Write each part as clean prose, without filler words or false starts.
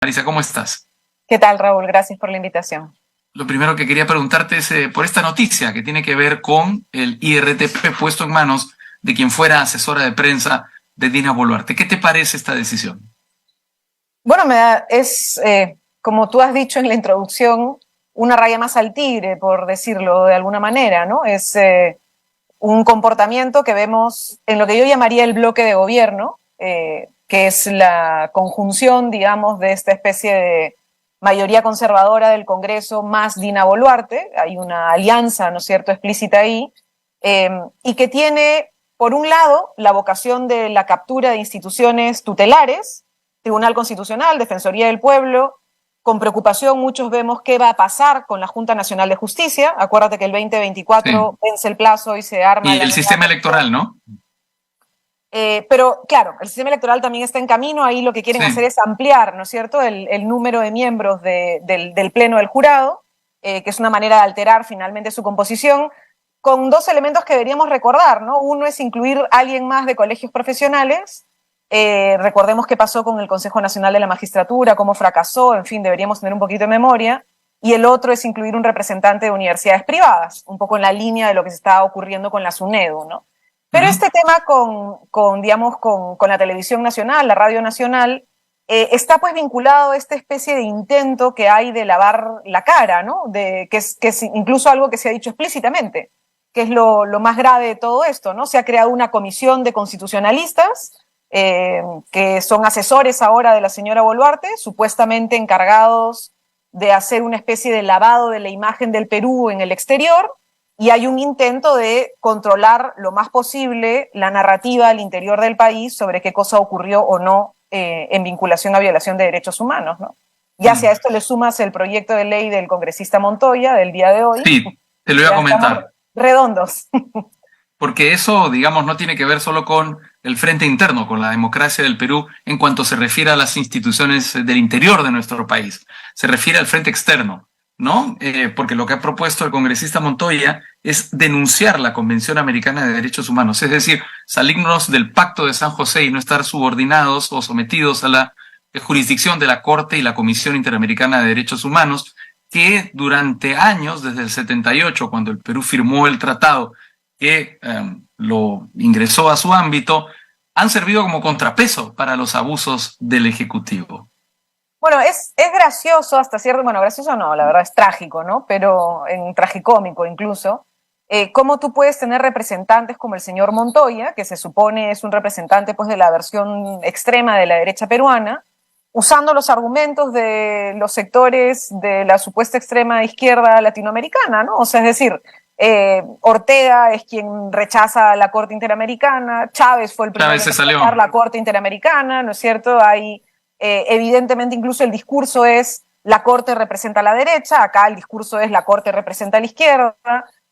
Marisa, ¿cómo estás? ¿Qué tal, Raúl? Gracias por la invitación. Lo primero que quería preguntarte es por esta noticia que tiene que ver con el IRTP puesto en manos de quien fuera asesora de prensa de Dina Boluarte. ¿Qué te parece esta decisión? Bueno, como tú has dicho en la introducción, una raya más al tigre, por decirlo de alguna manera, ¿no? Es un comportamiento que vemos en lo que yo llamaría el bloque de gobierno, que es la conjunción, digamos, de esta especie de mayoría conservadora del Congreso más Dina Boluarte. Hay una alianza, ¿no es cierto?, explícita ahí, y que tiene, por un lado, la vocación de la captura de instituciones tutelares, Tribunal Constitucional, Defensoría del Pueblo. Con preocupación muchos vemos qué va a pasar con la Junta Nacional de Justicia. Acuérdate que el Sí. 2024 vence el plazo y se arma Y la el nueva sistema comisión. electoral, ¿no? Pero claro, el sistema electoral también está en camino. Ahí lo que quieren hacer Sí. es ampliar, ¿no es cierto?, el número de miembros del Pleno del Jurado, que es una manera de alterar finalmente su composición, con dos elementos que deberíamos recordar, ¿no? Uno es incluir a alguien más de colegios profesionales. Recordemos qué pasó con el Consejo Nacional de la Magistratura, cómo fracasó, en fin, deberíamos tener un poquito de memoria. Y el otro es incluir un representante de universidades privadas, un poco en la línea de lo que se está ocurriendo con la SUNEDU, ¿no? Pero Ujú. este tema digamos, con la televisión nacional, la radio nacional, está pues vinculado a esta especie de intento que hay de lavar la cara, ¿no? Que es incluso algo que se ha dicho explícitamente, que es lo más grave de todo esto, ¿no? Se ha creado una comisión de constitucionalistas que son asesores ahora de la señora Boluarte, supuestamente encargados de hacer una especie de lavado de la imagen del Perú en el exterior, y hay un intento de controlar lo más posible la narrativa al interior del país sobre qué cosa ocurrió o no en vinculación a violación de derechos humanos, ¿no? Ya si a Mm. esto le sumas el proyecto de ley del congresista Montoya del día de hoy, Sí, te lo iba a ya estamos comentar. redondos. Porque eso, digamos, no tiene que ver solo con el frente interno, con la democracia del Perú en cuanto se refiere a las instituciones del interior de nuestro país. Se refiere al frente externo, ¿no? Porque lo que ha propuesto el congresista Montoya es denunciar la Convención Americana de Derechos Humanos, es decir, salirnos del Pacto de San José y no estar subordinados o sometidos a la jurisdicción de la Corte y la Comisión Interamericana de Derechos Humanos, que durante años, desde el 78, cuando el Perú firmó el tratado, que lo ingresó a su ámbito, han servido como contrapeso para los abusos del Ejecutivo. Bueno, es gracioso hasta cierto, bueno, gracioso no, la verdad es trágico, ¿no? Pero en tragicómico incluso, cómo tú puedes tener representantes como el señor Montoya, que se supone es un representante pues de la versión extrema de la derecha peruana, usando los argumentos de los sectores de la supuesta extrema izquierda latinoamericana, ¿no? O sea, es decir, Ortega es quien rechaza la Corte Interamericana, Chávez fue el primero Chávez en se rechazar salió. la Corte Interamericana, ¿no es cierto? Hay evidentemente incluso el discurso es la Corte representa a la derecha, acá el discurso es la Corte representa a la izquierda.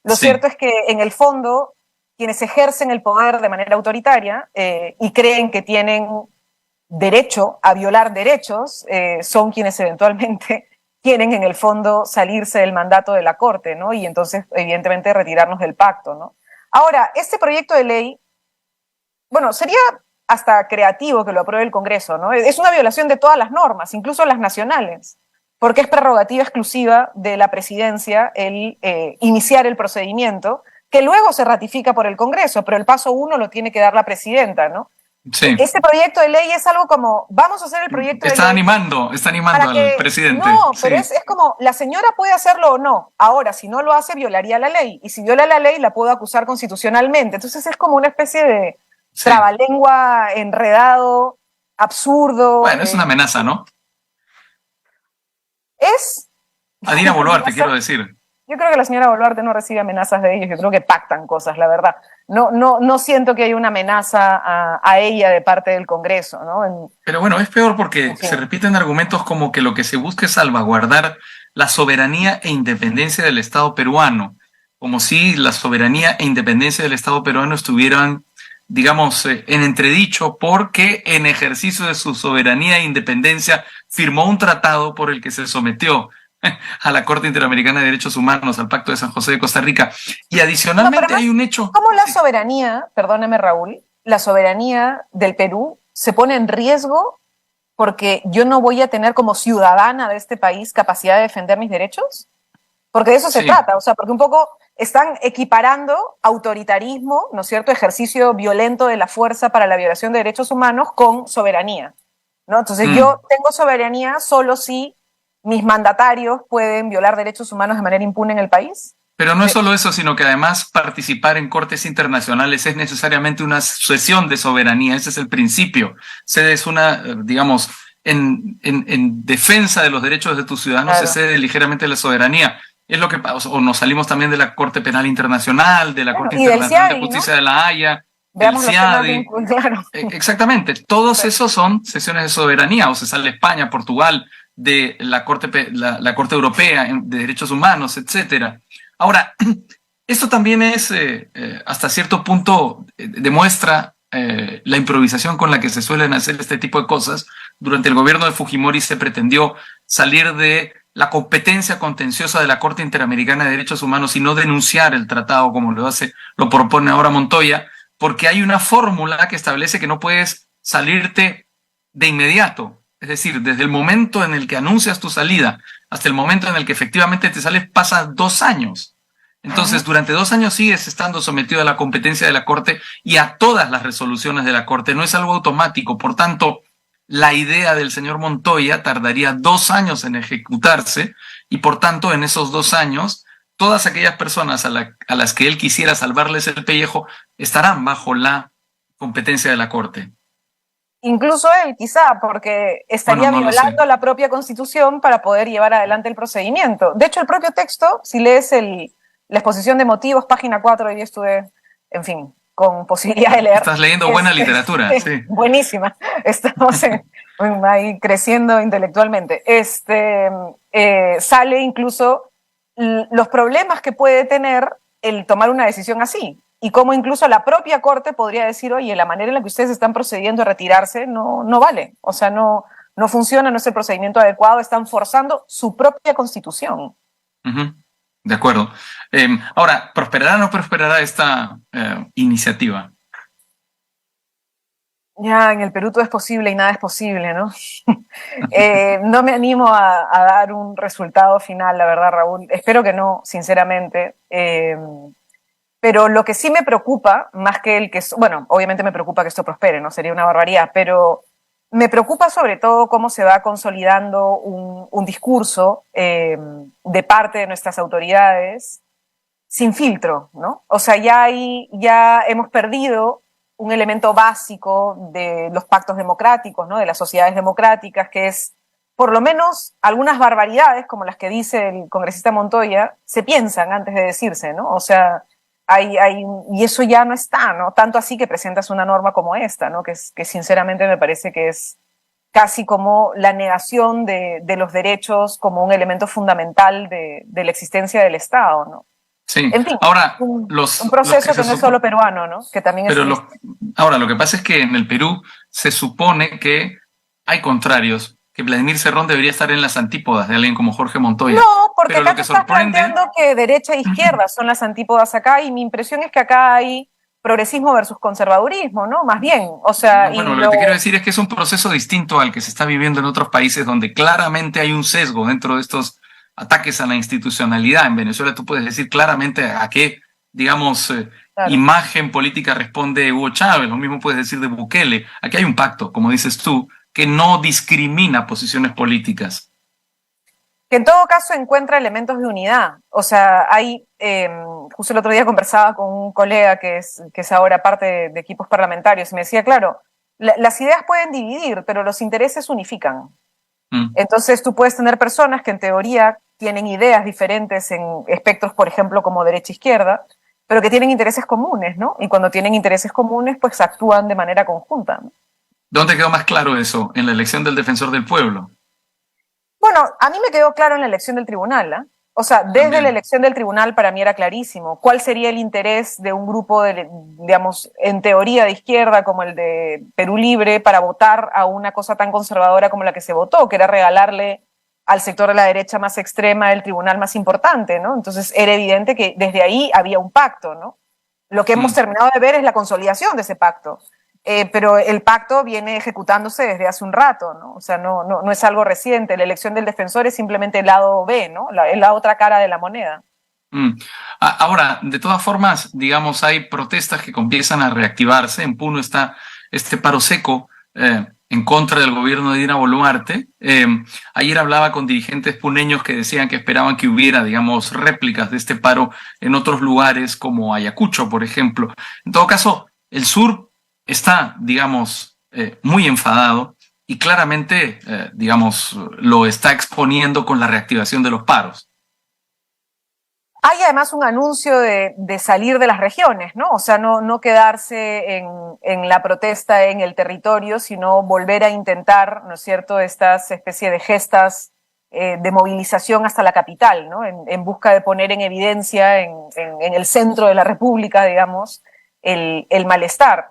Lo Sí. cierto es que en el fondo quienes ejercen el poder de manera autoritaria y creen que tienen derecho a violar derechos son quienes eventualmente quieren en el fondo salirse del mandato de la Corte, ¿no? Y entonces evidentemente retirarnos del pacto, ¿no? Ahora, este proyecto de ley, bueno, sería hasta creativo que lo apruebe el Congreso, ¿no? Es una violación de todas las normas, incluso las nacionales, porque es prerrogativa exclusiva de la presidencia el iniciar el procedimiento, que luego se ratifica por el Congreso, pero el paso uno lo tiene que dar la presidenta, ¿no? Sí. Este proyecto de ley es algo como, vamos a hacer el proyecto de ley Está animando para al que, presidente. no, pero Sí, es como, la señora puede hacerlo o no. Ahora, si no lo hace, violaría la ley. Y si viola la ley, la puedo acusar constitucionalmente. Entonces es como una especie de sí. trabalengua enredado, absurdo. Bueno, es una amenaza, ¿no? Es, A Dina no Boluarte, sé, quiero decir. yo creo que la señora Boluarte no recibe amenazas de ellos, yo creo que pactan cosas, la verdad. No siento que haya una amenaza a ella de parte del Congreso, ¿no? Pero bueno, es peor En porque se fin. repiten argumentos como que lo que se busca es salvaguardar la soberanía e independencia del Estado peruano, como si la soberanía e independencia del Estado peruano estuvieran, digamos, en entredicho porque en ejercicio de su soberanía e independencia firmó un tratado por el que se sometió a la Corte Interamericana de Derechos Humanos, al Pacto de San José de Costa Rica. Y No, pero adicionalmente hay además, un hecho. ¿cómo la Sí. soberanía, perdóneme Raúl, la soberanía del Perú se pone en riesgo porque yo no voy a tener como ciudadana de este país capacidad de defender mis derechos? Porque de eso se trata, o sea, porque un poco están equiparando autoritarismo, ¿no es cierto?, ejercicio violento de la fuerza para la violación de derechos humanos con soberanía, ¿no? Entonces yo tengo soberanía solo si mis mandatarios pueden violar derechos humanos de manera impune en el país. Pero no es solo eso, sino que además participar en cortes internacionales es necesariamente una sucesión de soberanía. Ese es el principio. Cedes una, digamos, en defensa de los derechos de tus ciudadanos, claro, se cede ligeramente la soberanía. Es lo que pasa, o nos salimos también de la Corte Penal Internacional, de la Corte Internacional de Justicia, ¿no?, de La Haya, veamos del CIADI. Claro. Exactamente, todos esos son sesiones de soberanía, o se sale España, Portugal, de la Corte Europea de Derechos Humanos, etcétera. Ahora, esto también es, hasta cierto punto, demuestra la improvisación con la que se suelen hacer este tipo de cosas. Durante el gobierno de Fujimori se pretendió salir de la competencia contenciosa de la Corte Interamericana de Derechos Humanos y no denunciar el tratado como lo propone ahora Montoya, porque hay una fórmula que establece que no puedes salirte de inmediato. Es decir, desde el momento en el que anuncias tu salida hasta el momento en el que efectivamente te sales, pasan 2 años. Entonces, durante 2 años sigues estando sometido a la competencia de la Corte y a todas las resoluciones de la Corte. No es algo automático. Por tanto, la idea del señor Montoya tardaría 2 años en ejecutarse y, por tanto, en esos 2 años, todas aquellas personas a las que él quisiera salvarles el pellejo estarán bajo la competencia de la Corte. Incluso él, quizá, porque estaría violando la propia Constitución para poder llevar adelante el procedimiento. De hecho, el propio texto, si lees la exposición de motivos, página 4, y estuve, en fin, con posibilidad de leer. Estás leyendo buena literatura, sí. Buenísima. Estamos ahí creciendo intelectualmente. Sale incluso los problemas que puede tener el tomar una decisión así. Y cómo incluso la propia Corte podría decir, oye, la manera en la que ustedes están procediendo a retirarse no vale. O sea, no funciona, no es el procedimiento adecuado, están forzando su propia Constitución. De acuerdo. Ahora, ¿prosperará o no prosperará esta iniciativa? Ya, en el Perú todo es posible y nada es posible, ¿no? No me animo a dar un resultado final, la verdad, Raúl. Espero que no, sinceramente. Pero lo que sí me preocupa, más que bueno, obviamente me preocupa que esto prospere, ¿no? Sería una barbaridad, pero me preocupa sobre todo cómo se va consolidando un discurso de parte de nuestras autoridades sin filtro, ¿no? O sea, ya hemos perdido un elemento básico de los pactos democráticos, ¿no? De las sociedades democráticas, que es, por lo menos, algunas barbaridades, como las que dice el congresista Montoya, se piensan antes de decirse, ¿no? O sea, y eso ya no está, ¿no? Tanto así que presentas una norma como esta, ¿no? Que sinceramente me parece que es casi como la negación de los derechos como un elemento fundamental de la existencia del Estado, ¿no? Sí, en fin, ahora un proceso que no es solo peruano, ¿no? Que también es. Pero ahora, lo que pasa es que en el Perú se supone que hay contrarios, que Vladimir Cerrón debería estar en las antípodas de alguien como Jorge Montoya. No, porque acá te estás planteando que derecha e izquierda son las antípodas acá, y mi impresión es que acá hay progresismo versus conservadurismo, ¿no? Más bien, o sea. Bueno, lo que te quiero decir es que es un proceso distinto al que se está viviendo en otros países donde claramente hay un sesgo dentro de estos ataques a la institucionalidad. En Venezuela tú puedes decir claramente a qué, digamos, claro, imagen política responde Hugo Chávez, lo mismo puedes decir de Bukele. Aquí hay un pacto, como dices tú, que no discrimina posiciones políticas. Que en todo caso encuentra elementos de unidad. O sea, justo el otro día conversaba con un colega que es ahora parte de equipos parlamentarios y me decía, claro, las ideas pueden dividir, pero los intereses unifican. Entonces tú puedes tener personas que en teoría tienen ideas diferentes en espectros, por ejemplo, como derecha-izquierda, pero que tienen intereses comunes, ¿no? Y cuando tienen intereses comunes, pues actúan de manera conjunta, ¿no? ¿Dónde quedó más claro eso? En la elección del Defensor del Pueblo. Bueno, a mí me quedó claro en la elección del tribunal, ¿eh? O sea, desde la elección del tribunal para mí era clarísimo cuál sería el interés de un grupo, digamos, en teoría de izquierda como el de Perú Libre para votar a una cosa tan conservadora como la que se votó, que era regalarle al sector de la derecha más extrema el tribunal más importante, ¿no? Entonces era evidente que desde ahí había un pacto, ¿no? Lo que hemos terminado de ver es la consolidación de ese pacto. pero el pacto viene ejecutándose desde hace un rato, ¿no? O sea, no es algo reciente. La elección del defensor es simplemente el lado B, ¿no? Es la otra cara de la moneda. Ahora, de todas formas, digamos, hay protestas que comienzan a reactivarse. En Puno está este paro seco en contra del gobierno de Dina Boluarte. Ayer hablaba con dirigentes puneños que decían que esperaban que hubiera, digamos, réplicas de este paro en otros lugares como Ayacucho, por ejemplo. En todo caso, el sur está, digamos, muy enfadado y claramente, digamos, lo está exponiendo con la reactivación de los paros. Hay además un anuncio de salir de las regiones, ¿no? O sea, no quedarse en la protesta en el territorio, sino volver a intentar, ¿no es cierto?, estas especie de gestas de movilización hasta la capital, ¿no? En busca de poner en evidencia en el centro de la República, digamos, el malestar.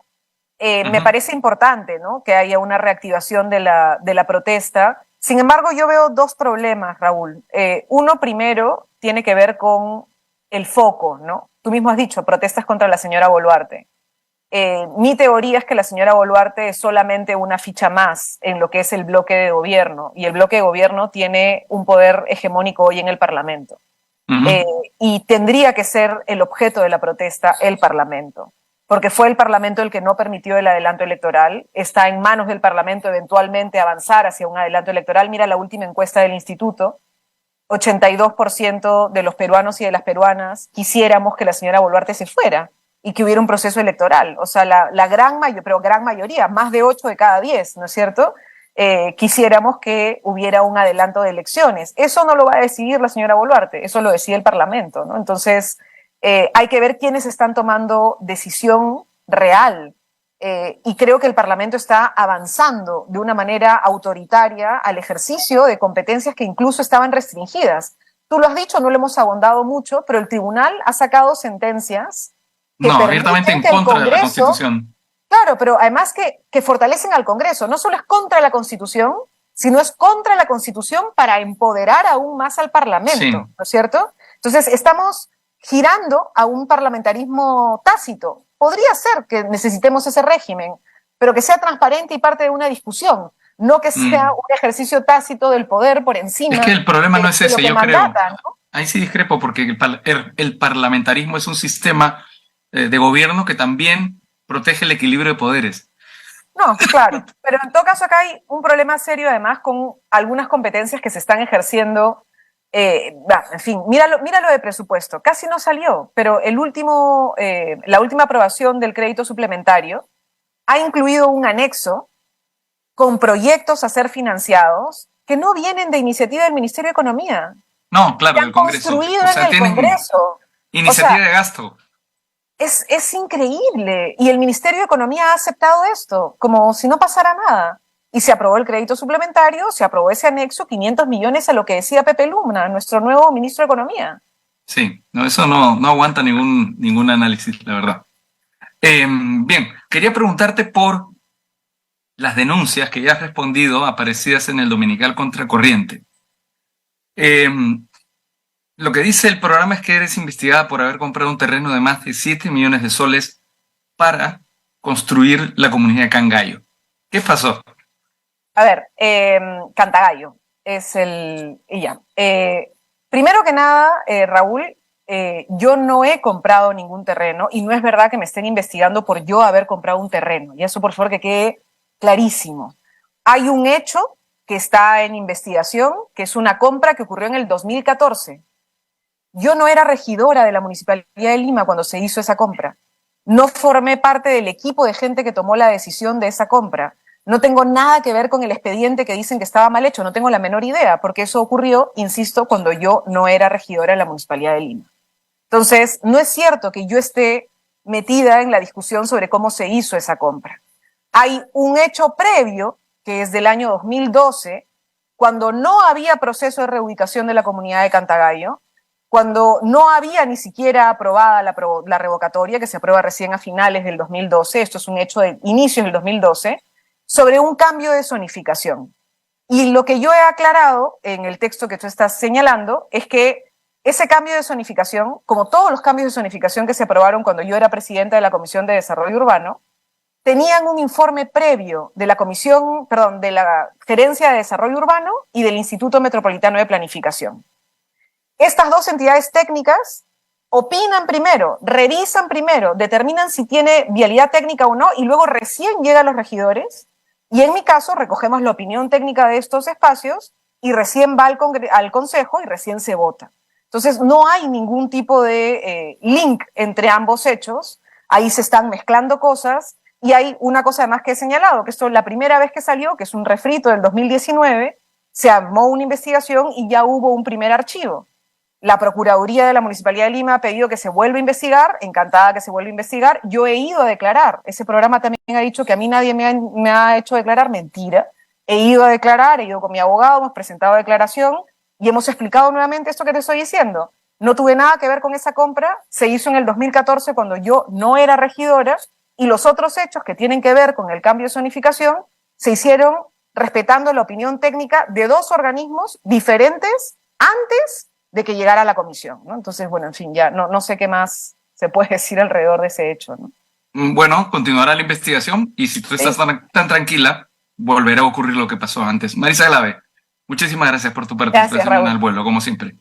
Me parece importante, ¿no?, que haya una reactivación de la protesta. Sin embargo, yo veo dos problemas, Raúl. Uno, primero, tiene que ver con el foco, ¿no? Tú mismo has dicho, protestas contra la señora Boluarte. Mi teoría es que la señora Boluarte es solamente una ficha más en lo que es el bloque de gobierno, y el bloque de gobierno tiene un poder hegemónico hoy en el Parlamento. Y tendría que ser el objeto de la protesta el Parlamento, porque fue el Parlamento el que no permitió el adelanto electoral. Está en manos del Parlamento eventualmente avanzar hacia un adelanto electoral. Mira la última encuesta del Instituto: 82% de los peruanos y de las peruanas quisiéramos que la señora Boluarte se fuera y que hubiera un proceso electoral. O sea, la gran mayoría, más de 8 de cada 10, ¿no es cierto?, quisiéramos que hubiera un adelanto de elecciones. Eso no lo va a decidir la señora Boluarte, eso lo decide el Parlamento, ¿no? Entonces, hay que ver quiénes están tomando decisión real. Y creo que el Parlamento está avanzando de una manera autoritaria al ejercicio de competencias que incluso estaban restringidas. Tú lo has dicho, no lo hemos abondado mucho, pero el tribunal ha sacado sentencias que Abiertamente en contra de la Constitución. Claro, pero además que fortalecen al Congreso. No solo es contra la Constitución, sino es contra la Constitución para empoderar aún más al Parlamento, sí, ¿no es cierto? Entonces, estamos girando a un parlamentarismo tácito. Podría ser que necesitemos ese régimen, pero que sea transparente y parte de una discutación, no que sea un ejercicio tácito del poder por encima. Es que el problema no es ese, yo mandata, creo. ¿No? Ahí sí discrepo, porque el parlamentarismo es un sistema de gobierno que también protege el equilibrio de poderes. No, claro, pero en todo caso acá hay un problema serio además con algunas competencias que se están ejerciendo. En fin, míralo de presupuesto, casi no salió, pero la última aprobación del crédito suplementario ha incluido un anexo con proyectos a ser financiados que no vienen de iniciativa del Ministerio de Economía. No, claro, del Congreso. Construido en el Congreso. Iniciativa de gasto. Es increíble. Y el Ministerio de Economía ha aceptado esto, como si no pasara nada. Y se aprobó el crédito suplementario, se aprobó ese anexo, 500 millones a lo que decía Pepe Lumna, nuestro nuevo ministro de Economía. Sí, no, eso no aguanta ningún análisis, la verdad. Bien, quería preguntarte por las denuncias que ya has respondido aparecidas en el Dominical Contracorriente. Lo que dice el programa es que eres investigada por haber comprado un terreno de más de 7 millones de soles para construir la comunidad de Cangallo. ¿Qué pasó? A ver, Cantagallo es el... Y ya. Primero que nada, Raúl, yo no he comprado ningún terreno y no es verdad que me estén investigando por yo haber comprado un terreno. Y eso, por favor, que quede clarísimo. Hay un hecho que está en investigación, que es una compra que ocurrió en el 2014. Yo no era regidora de la Municipalidad de Lima cuando se hizo esa compra. No formé parte del equipo de gente que tomó la decisión de esa compra. No tengo nada que ver con el expediente que dicen que estaba mal hecho, no tengo la menor idea, porque eso ocurrió, insisto, cuando yo no era regidora de la Municipalidad de Lima. Entonces, no es cierto que yo esté metida en la discusión sobre cómo se hizo esa compra. Hay un hecho previo, que es del año 2012, cuando no había proceso de reubicación de la comunidad de Cantagallo, cuando no había ni siquiera aprobada la revocatoria, que se aprueba recién a finales del 2012, esto es un hecho de inicios del 2012, sobre un cambio de zonificación. Y lo que yo he aclarado en el texto que tú estás señalando es que ese cambio de zonificación, como todos los cambios de zonificación que se aprobaron cuando yo era presidenta de la Comisión de Desarrollo Urbano, tenían un informe previo de la de la Gerencia de Desarrollo Urbano y del Instituto Metropolitano de Planificación. Estas dos entidades técnicas opinan primero, revisan primero, determinan si tiene vialidad técnica o no, y luego recién llegan los regidores, y en mi caso recogemos la opinión técnica de estos espacios y recién va al Consejo y recién se vota. Entonces no hay ningún tipo de link entre ambos hechos, ahí se están mezclando cosas. Y hay una cosa además que he señalado, que esto la primera vez que salió, que es un refrito del 2019, se armó una investigación y ya hubo un primer archivo. La Procuraduría de la Municipalidad de Lima ha pedido que se vuelva a investigar, encantada que se vuelva a investigar. Yo he ido a declarar, ese programa también ha dicho que a mí nadie me ha hecho declarar, mentira. He ido a declarar, he ido con mi abogado, hemos presentado declaración y hemos explicado nuevamente esto que te estoy diciendo. No tuve nada que ver con esa compra, se hizo en el 2014 cuando yo no era regidora, y los otros hechos que tienen que ver con el cambio de zonificación se hicieron respetando la opinión técnica de dos organismos diferentes antes de que llegara a la comisión, ¿no? Entonces, bueno, en fin, ya no sé qué más se puede decir alrededor de ese hecho, ¿no? Bueno, continuará la investigación y si tú estás tan tranquila, volverá a ocurrir lo que pasó antes. Marisa Glave, muchísimas gracias por tu participación en Al Vuelo, como siempre.